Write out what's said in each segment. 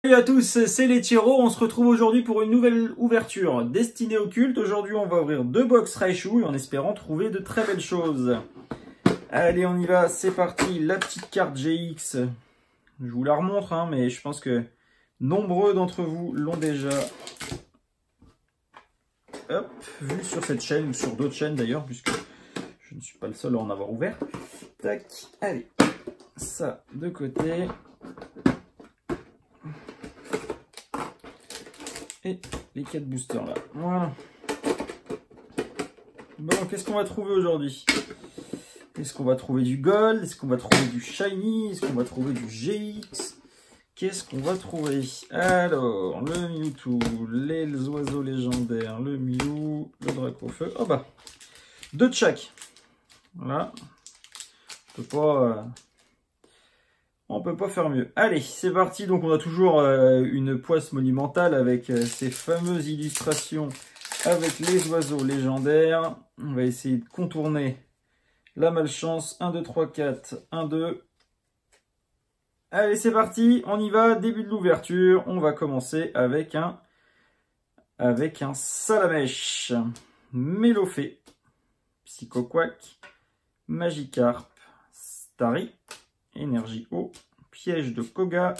Salut à tous, c'est les Thierrot. On se retrouve aujourd'hui pour une nouvelle ouverture destinée au culte. Aujourd'hui, on va ouvrir 2 box Raichu en espérant trouver de très belles choses. Allez, on y va, c'est parti. La petite carte GX. Je vous la remontre, hein, mais je pense que nombreux d'entre vous l'ont déjà vu sur cette chaîne ou sur d'autres chaînes d'ailleurs, puisque je ne suis pas le seul à en avoir ouvert. Tac, allez, ça de côté. Et les 4 boosters là, voilà. Bon, qu'est-ce qu'on va trouver aujourd'hui? Est-ce qu'on va trouver du gold? Est-ce qu'on va trouver du shiny? Est-ce qu'on va trouver du GX? Qu'est-ce qu'on va trouver? Alors, le Mewtwo, les oiseaux légendaires, le Mew, le Dracofeu. Oh bah, 2 de chaque. Voilà. On peut pas faire mieux. Allez, c'est parti. Donc on a toujours une poisse monumentale avec ces fameuses illustrations avec les oiseaux légendaires. On va essayer de contourner la malchance. 1, 2, 3, 4. 1, 2. Allez, c'est parti. On y va. Début de l'ouverture. On va commencer avec un Salamèche, Mélofée, Psychoquack, Magikarp, Starry, Énergie eau, piège de Koga,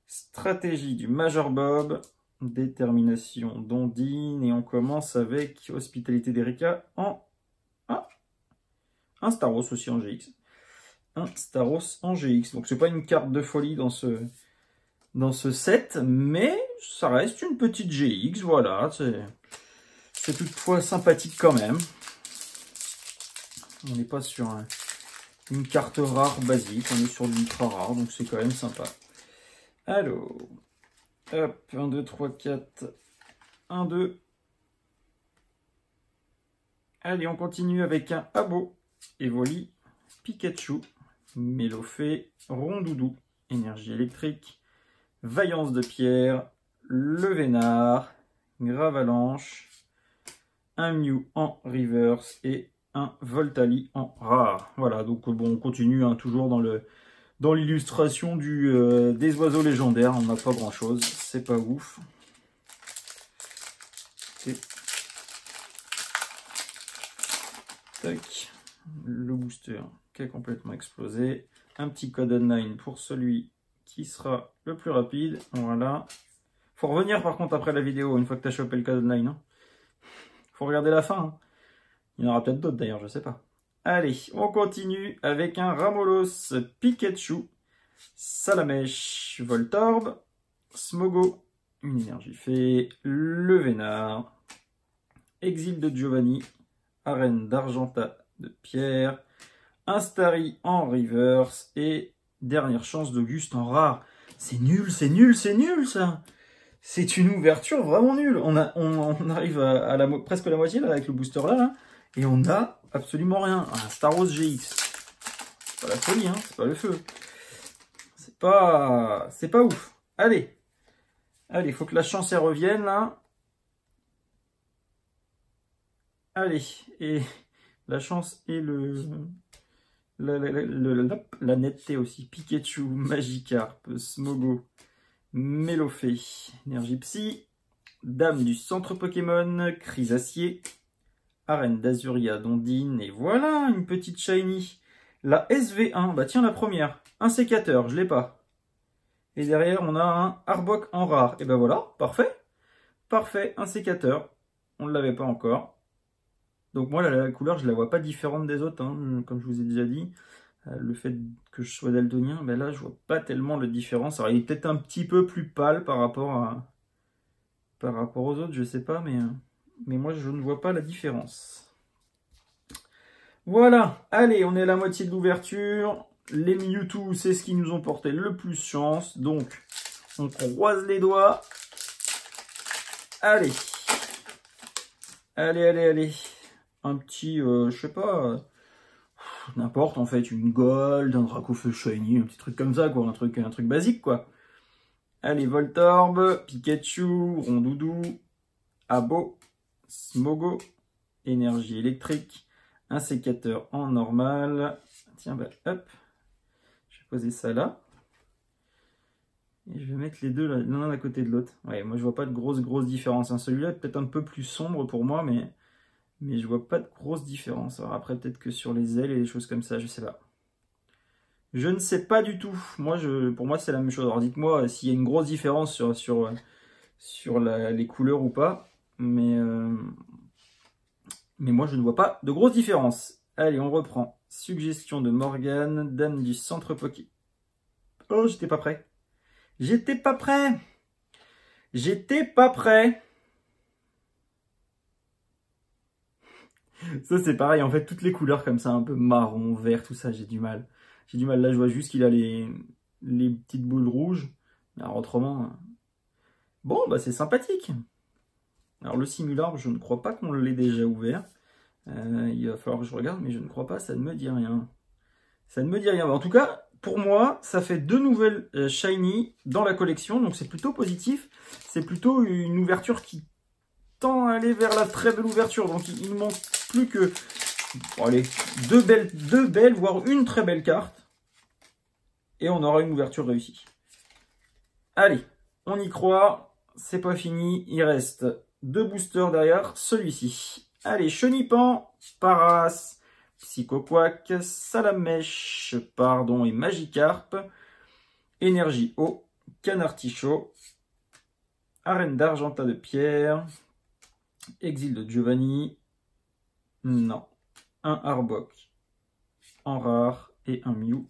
stratégie du Major Bob, détermination d'Ondine, et on commence avec hospitalité d'Erika en un Staros aussi en GX. Un Staros en GX. Donc c'est pas une carte de folie dans ce set, mais ça reste une petite GX, voilà. C'est toutefois sympathique quand même. On n'est pas sur une carte rare basique, on est sur de l'ultra rare, donc c'est quand même sympa. Alors, hop, 1, 2, 3, 4, 1, 2. Allez, on continue avec un Abo, Evoli, Pikachu, Mélofée, Rondoudou, énergie électrique, Vaillance de pierre, le Vénard, Gravalanche, un Mew en reverse et un Voltali en rare. Voilà, donc bon, on continue hein, toujours dans l'illustration des oiseaux légendaires. On n'a pas grand chose, c'est pas ouf. Tac, le booster qui a complètement explosé. Un petit code online pour celui qui sera le plus rapide. Voilà. Faut revenir par contre après la vidéo, une fois que tu as chopé le code online. Hein. Faut regarder la fin. Hein. Il y en aura peut-être d'autres d'ailleurs, je sais pas. Allez, on continue avec un Ramolos, Pikachu, Salamèche, Voltorb, Smogo, une énergie fée, le Vénard, Exil de Giovanni, Arène d'Argenta de Pierre, un Starry en reverse et dernière chance d'Auguste en rare. C'est nul, c'est nul, c'est nul ça. C'est une ouverture vraiment nulle. On arrive à presque la moitié là, avec le booster là. Et on a absolument rien. Un Star Wars GX. C'est pas la folie, hein. C'est pas le feu. C'est pas ouf. Allez. Allez, il faut que la chance elle revienne là. Allez. Et la chance et la netteté aussi. Pikachu, Magikarp, Smogo, Mélofée, Énergie Psy, Dame du centre Pokémon, Chrysacier, Arène d'Azuria, d'Ondine, et voilà, une petite shiny. La SV1, bah tiens, la première. Un sécateur, je l'ai pas. Et derrière, on a un Arbok en rare. Et ben voilà, parfait. Parfait, un sécateur. On ne l'avait pas encore. Donc moi, la couleur, je la vois pas différente des autres, hein, comme je vous ai déjà dit. Le fait que je sois daltonien, ben là, je vois pas tellement la différence. Alors, il est peut-être un petit peu plus pâle par rapport aux autres, je sais pas, mais moi, je ne vois pas la différence. Voilà, allez, on est à la moitié de l'ouverture. Les Mewtwo, c'est ce qui nous ont porté le plus chance. Donc, on croise les doigts. Allez. Allez, allez, allez. Un petit, je sais pas, n'importe en fait, une gold, un Dracofeu shiny, un petit truc comme ça, quoi. Un truc basique, quoi. Allez, Voltorb, Pikachu, Rondoudou, Abo, Smogo, énergie électrique, un sécateur en normal. Tiens, bah, hop, je vais poser ça là. Et je vais mettre les deux l'un à côté de l'autre. Ouais, moi je vois pas de grosse différence. Hein. Celui-là est peut-être un peu plus sombre pour moi, mais je vois pas de grosse différence. Alors après, peut-être que sur les ailes et des choses comme ça, je sais pas. Je ne sais pas du tout. Moi, pour moi, c'est la même chose. Alors dites-moi s'il y a une grosse différence sur les couleurs ou pas. Mais moi, je ne vois pas de grosse différence. Allez, on reprend. Suggestion de Morgane, dame du centre Poké. Oh, j'étais pas prêt. J'étais pas prêt. J'étais pas prêt. Ça, c'est pareil. En fait, toutes les couleurs comme ça, un peu marron, vert, tout ça, j'ai du mal. J'ai du mal. Là, je vois juste qu'il a les petites boules rouges. Alors, autrement... Bon, bah, c'est sympathique. Alors, le simular, je ne crois pas qu'on l'ait déjà ouvert. Il va falloir que je regarde, mais je ne crois pas. Ça ne me dit rien. Ça ne me dit rien. En tout cas, pour moi, ça fait 2 nouvelles Shiny dans la collection. Donc, c'est plutôt positif. C'est plutôt une ouverture qui tend à aller vers la très belle ouverture. Donc, il ne manque plus que... Bon, allez, deux belles, voire une très belle carte. Et on aura une ouverture réussie. Allez, on y croit. C'est pas fini. Il reste 2 boosters derrière celui-ci. Allez, Chenipan, Paras, Psychoquack, Salamèche, pardon, et Magikarp, Énergie Eau, Canartichaud, Arène d'Argentat de Pierre, Exil de Giovanni, non, un Arbok en rare et un Mew.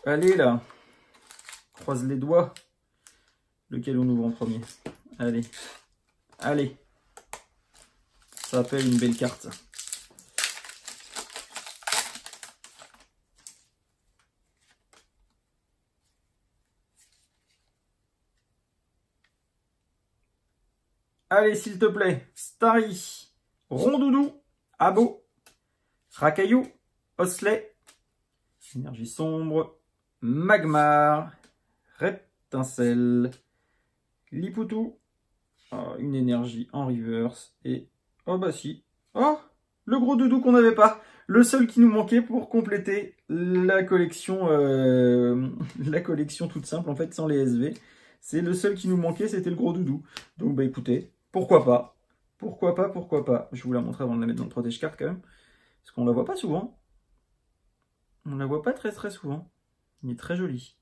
Allez là, croise les doigts, lequel on ouvre en premier. Allez, allez, ça appelle une belle carte. Allez, s'il te plaît, Starry, Rondoudou, Abo, Racaillou, Osley, Énergie Sombre, Magmar, Reptincelle, Lipoutou, oh, une énergie en reverse, et oh bah si, oh, le gros doudou qu'on n'avait pas, le seul qui nous manquait pour compléter la collection toute simple en fait sans les SV. C'est le seul qui nous manquait, c'était le gros doudou. Donc bah écoutez, pourquoi pas. Pourquoi pas, pourquoi pas. Je vais vous la montrer avant de la mettre dans le protège-carte quand même. Parce qu'on la voit pas souvent. On la voit pas très souvent. Il est très joli.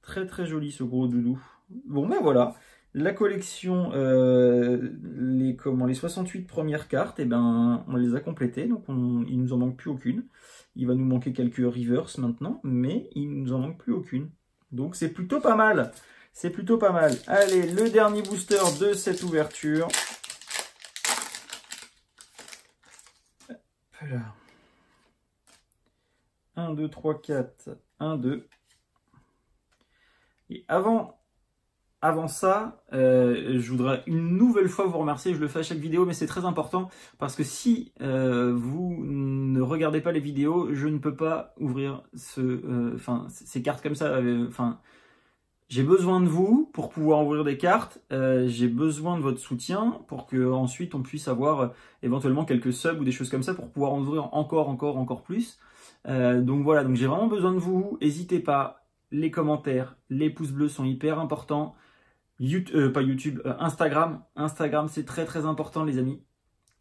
Très joli ce gros doudou. Bon ben voilà. La collection, les 68 premières cartes, et ben, on les a complétées. Donc il nous en manque plus aucune. Il va nous manquer quelques reverse maintenant. Mais il nous en manque plus aucune. Donc c'est plutôt pas mal. C'est plutôt pas mal. Allez, le dernier booster de cette ouverture. Voilà. 1, 2, 3, 4. 1, 2. Et avant ça, je voudrais une nouvelle fois vous remercier. Je le fais à chaque vidéo, mais c'est très important. Parce que si vous ne regardez pas les vidéos, je ne peux pas ouvrir ces cartes comme ça. J'ai besoin de vous pour pouvoir ouvrir des cartes, j'ai besoin de votre soutien pour que ensuite on puisse avoir éventuellement quelques subs ou des choses comme ça pour pouvoir en ouvrir encore plus. Donc voilà, donc j'ai vraiment besoin de vous, n'hésitez pas, les commentaires, les pouces bleus sont hyper importants, pas YouTube, Instagram c'est très important les amis,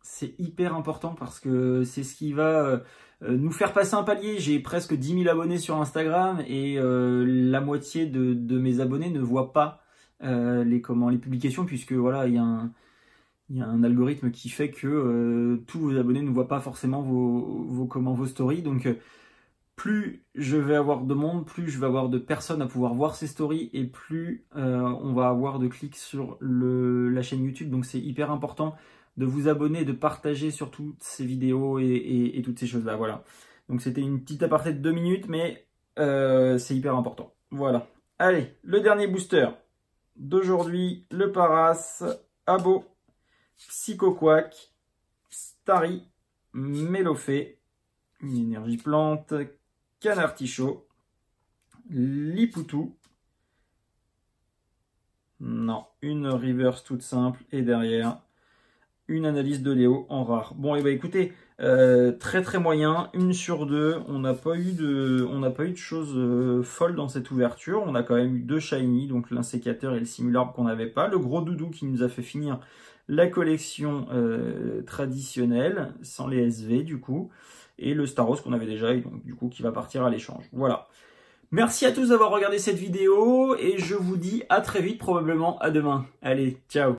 c'est hyper important parce que c'est ce qui va... nous faire passer un palier. J'ai presque 10 000 abonnés sur Instagram et la moitié de mes abonnés ne voient pas les publications puisque voilà, il y a un algorithme qui fait que tous vos abonnés ne voient pas forcément vos stories. Donc plus je vais avoir de monde, plus je vais avoir de personnes à pouvoir voir ces stories et plus on va avoir de clics sur la chaîne YouTube. Donc c'est hyper important de vous abonner, de partager surtout ces vidéos et toutes ces choses-là. Voilà. Donc c'était une petite aparté de 2 minutes, mais c'est hyper important. Voilà. Allez, le dernier booster d'aujourd'hui, le Paras, Abo, Psychoquack, Starry, Mélofée, une énergie plante, Canartichaud, Lipoutou, non, une reverse toute simple, et derrière, une analyse de Léo en rare. Bon, et bah écoutez, très très moyen, 1 sur 2. On n'a pas eu de choses folles dans cette ouverture. On a quand même eu 2 shiny, donc l'insécateur et le simulorbe qu'on n'avait pas. Le gros doudou qui nous a fait finir la collection traditionnelle, sans les SV du coup. Et le Staros qu'on avait déjà, et donc du coup qui va partir à l'échange. Voilà. Merci à tous d'avoir regardé cette vidéo, et je vous dis à très vite, probablement à demain. Allez, ciao!